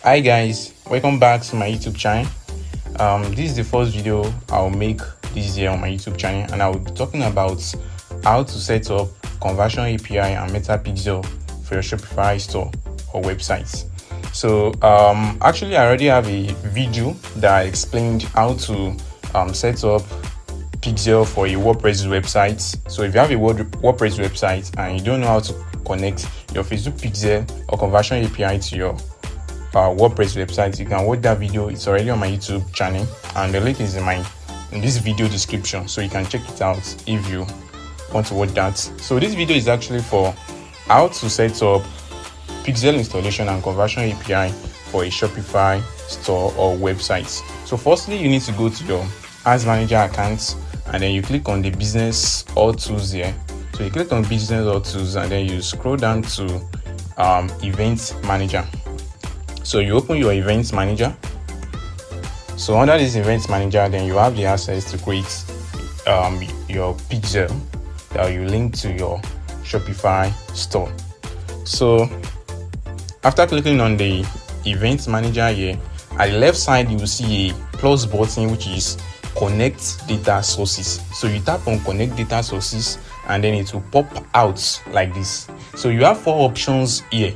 Hi guys, welcome back to my YouTube channel. This is the first video I'll make this year on my YouTube channel, and I'll be talking about how to set up conversion API and MetaPixel for your Shopify store or websites. So actually I already have a video that explained how to set up Pixel for a WordPress website. So if you have a WordPress website and you don't know how to connect your Facebook Pixel or conversion API to your WordPress website, you can watch that video. It's already on my YouTube channel, and the link is in this video description, so you can check it out if you want to watch that. So this video is actually for how to set up Pixel installation and conversion API for a Shopify store or website. So firstly, you need to go to your Ads Manager account, and then you click on the business or tools here. So you click on business or tools, and then you scroll down to event manager. So you open your events manager. So under this events manager, then you have the access to create your Pixel that you link to your Shopify store. So after clicking on the events manager here, at the left side you will see a plus button which is connect data sources. So you tap on connect data sources, and then it will pop out like this. So you have four options here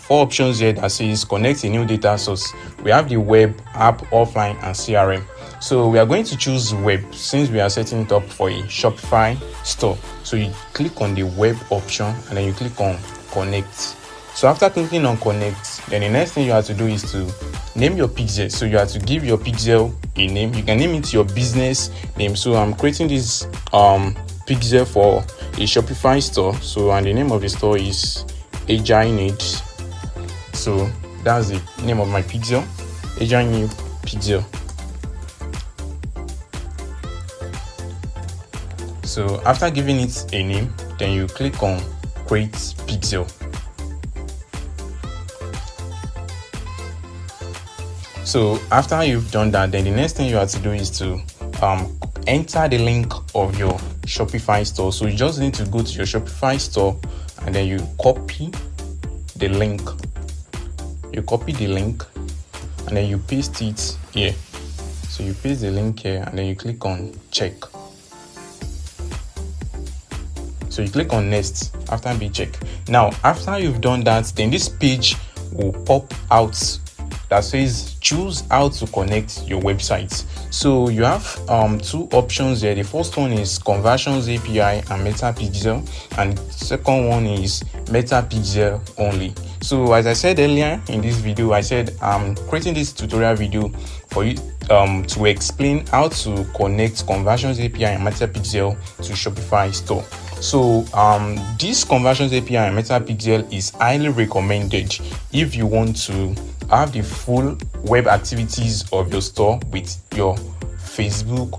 that says connect a new data source. We have the web, app, offline, and CRM. So we are going to choose web since we are setting it up for a Shopify store. So you click on the web option, and then you click on connect. So after clicking on connect, then the next thing you have to do is to name your pixel. So you have to give your pixel a name. You can name it your business name. So I'm creating this pixel for a Shopify store. So and the name of the store is Agile Needs. So that's the name of my pixel, Agile New Pixel. So after giving it a name, then you click on create pixel. So after you've done that, then the next thing you have to do is to enter the link of your Shopify store. So you just need to go to your Shopify store, and then you copy the link. And then you paste it here. So you paste the link here, and then you click on check. So you click on next after being check. Now after you've done that, then this page will pop out that says choose how to connect your website. So you have two options here. The first one is conversions API and MetaPixel, and second one is MetaPixel only. So as I said earlier in this video, I said I'm creating this tutorial video for you to explain how to connect conversions API and MetaPixel to Shopify store. So this conversions API and MetaPixel is highly recommended if you want to have the full web activities of your store with your Facebook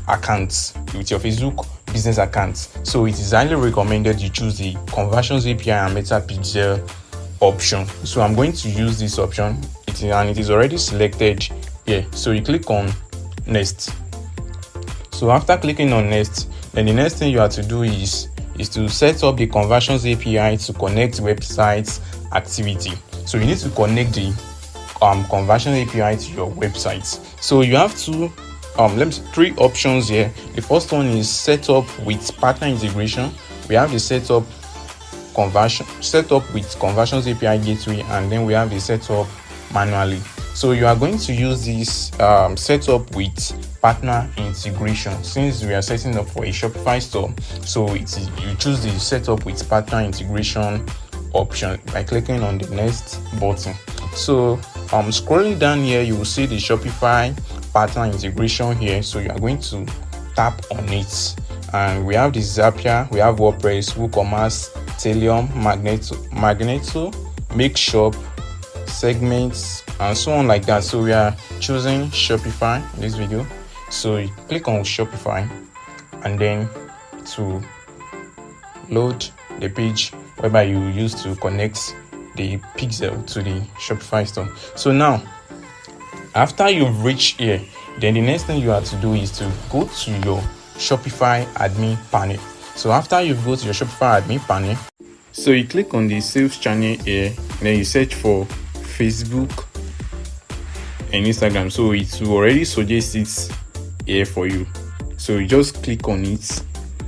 account, with your Facebook business account. So it is highly recommended you choose the conversions API and MetaPixel option. So I'm going to use this option, and it is already selected here. So you click on next. So after clicking on next, then the next thing you have to do is to set up the conversions API to connect websites activity. So you need to connect the conversion API to your website. So you have three options here. The first one is set up with partner integration. We have the set up with conversions API gateway, and then we have the setup manually. So you are going to use this setup with partner integration since we are setting up for a Shopify store. So you choose the setup with partner integration option by clicking on the next button. So scrolling down here, you will see the Shopify partner integration here. So you are going to tap on it, and we have the Zapier, we have WordPress, WooCommerce, Telium, Magneto, Makeshop, Segments, and so on like that. So we are choosing Shopify in this video. So you click on Shopify, and then to load the page whereby you use to connect the pixel to the Shopify store. So now after you've reached here, then the next thing you have to do is to go to your Shopify admin panel. So after you go to your Shopify admin panel, so you click on the sales channel here, and then you search for Facebook and Instagram. So it will already suggest it here for you. So you just click on it.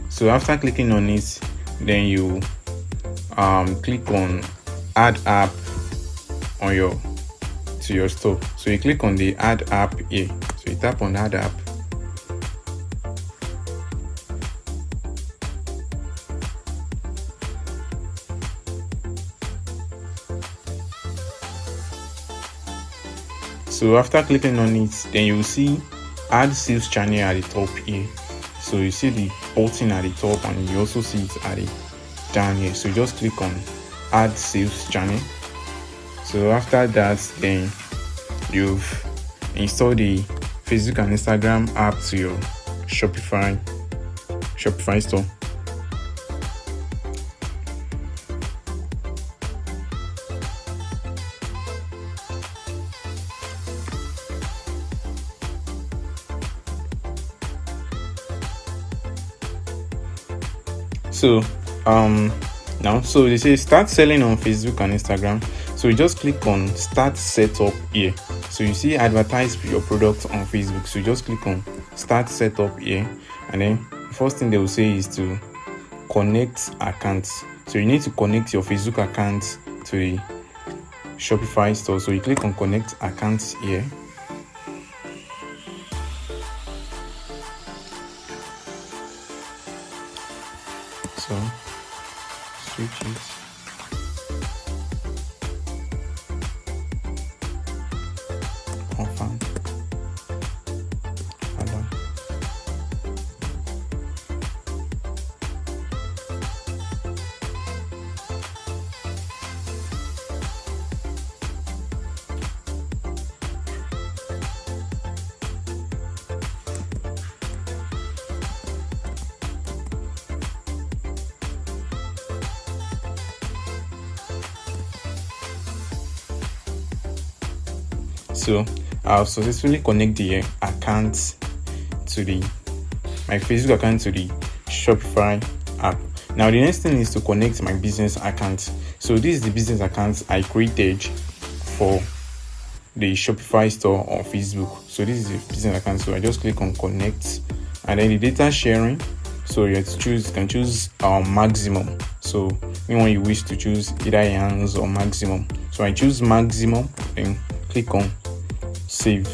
So after clicking on it, then you click on add app on to your store. So you click on the add app here. So you tap on add app. So after clicking on it, then you will see add sales channel at the top here. So you see the button at the top, and you also see it at the down here. So you just click on add sales channel. So after that, then you've installed the Facebook and Instagram app to your Shopify store. So now, so they say start selling on Facebook and Instagram. So you just click on start setup here. So you see advertise your product on Facebook. So you just click on start setup here, and then the first thing they will say is to connect accounts. So you need to connect your Facebook account to the Shopify store. So you click on connect accounts here. So switch it. Confirm. Allow. So I've successfully connected the account to my Facebook account to the Shopify app. Now the next thing is to connect my business account. So this is the business account I created for the Shopify store on Facebook. So this is the business account. So I just click on connect, and then the data sharing. So you can choose maximum. So when you wish to choose either enhance or maximum. So I choose maximum and click on save.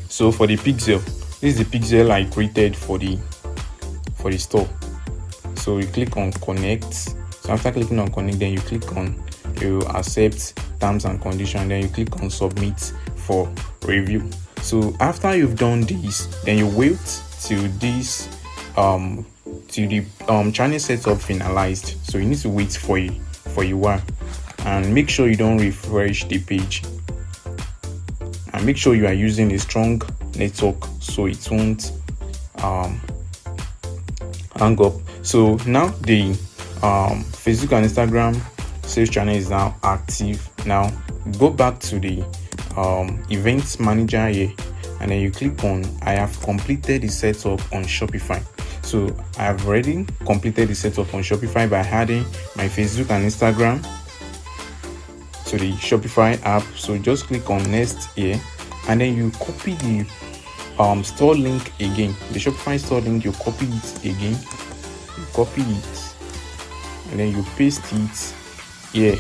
So for the pixel, this is the pixel I created for the store. So you click on connect. So after clicking on connect, then you accept terms and conditions, then you click on submit for review. So after you've done this, then you wait till this till the channel setup finalized. So you need to wait for a while, and make sure you don't refresh the page, and make sure you are using a strong network so it won't hang up. So now the Facebook and Instagram sales channel is now active. Now go back to the events manager here, and then you click on I have completed the setup on Shopify. So I have already completed the setup on Shopify by adding my Facebook and Instagram to the Shopify app. So just click on next here, and then you copy the store link again, the Shopify store link. You copy it again, and then you paste it here.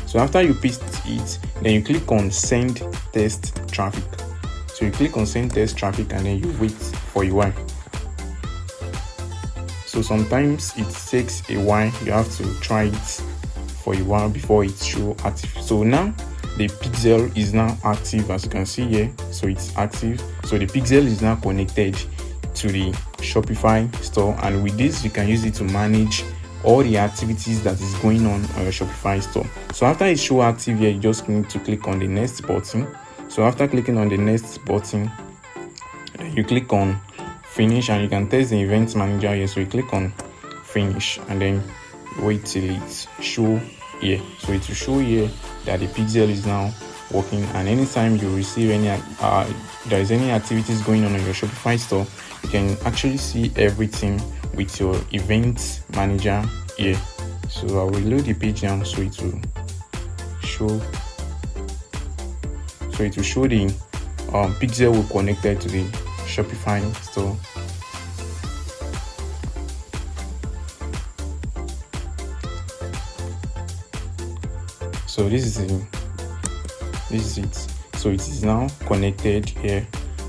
So after you paste it, then you click on send test traffic. So you click on send test traffic, and then you wait for a while. So sometimes it takes a while. You have to try it for a while before it shows active. So now the pixel is now active, as you can see here. So it's active. So the pixel is now connected to the Shopify store, and with this you can use it to manage all the activities that is going on your Shopify store. So after it shows active here, you just need to click on the next button. So after clicking on the next button, you click on finish, and you can test the event manager here. So you click on finish, and then wait till it show here. So it will show here that the pixel is now working, and anytime you receive any there is any activities going on your Shopify store, you can actually see everything with your event manager here. So I will load the page now so it will show the pixel will connected to the Shopify store. So this is it. So it is now connected here.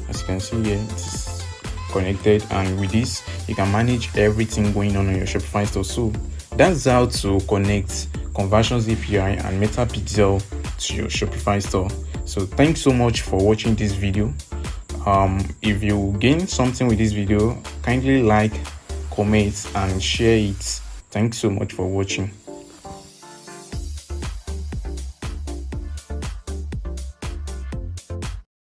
As you can see here, it is connected, and with this you can manage everything going on your Shopify store. So that's how to connect Conversions API and MetaPixel to your Shopify store. So thanks so much for watching this video. If you gain something with this video, kindly like, comment and share it. Thanks so much for watching.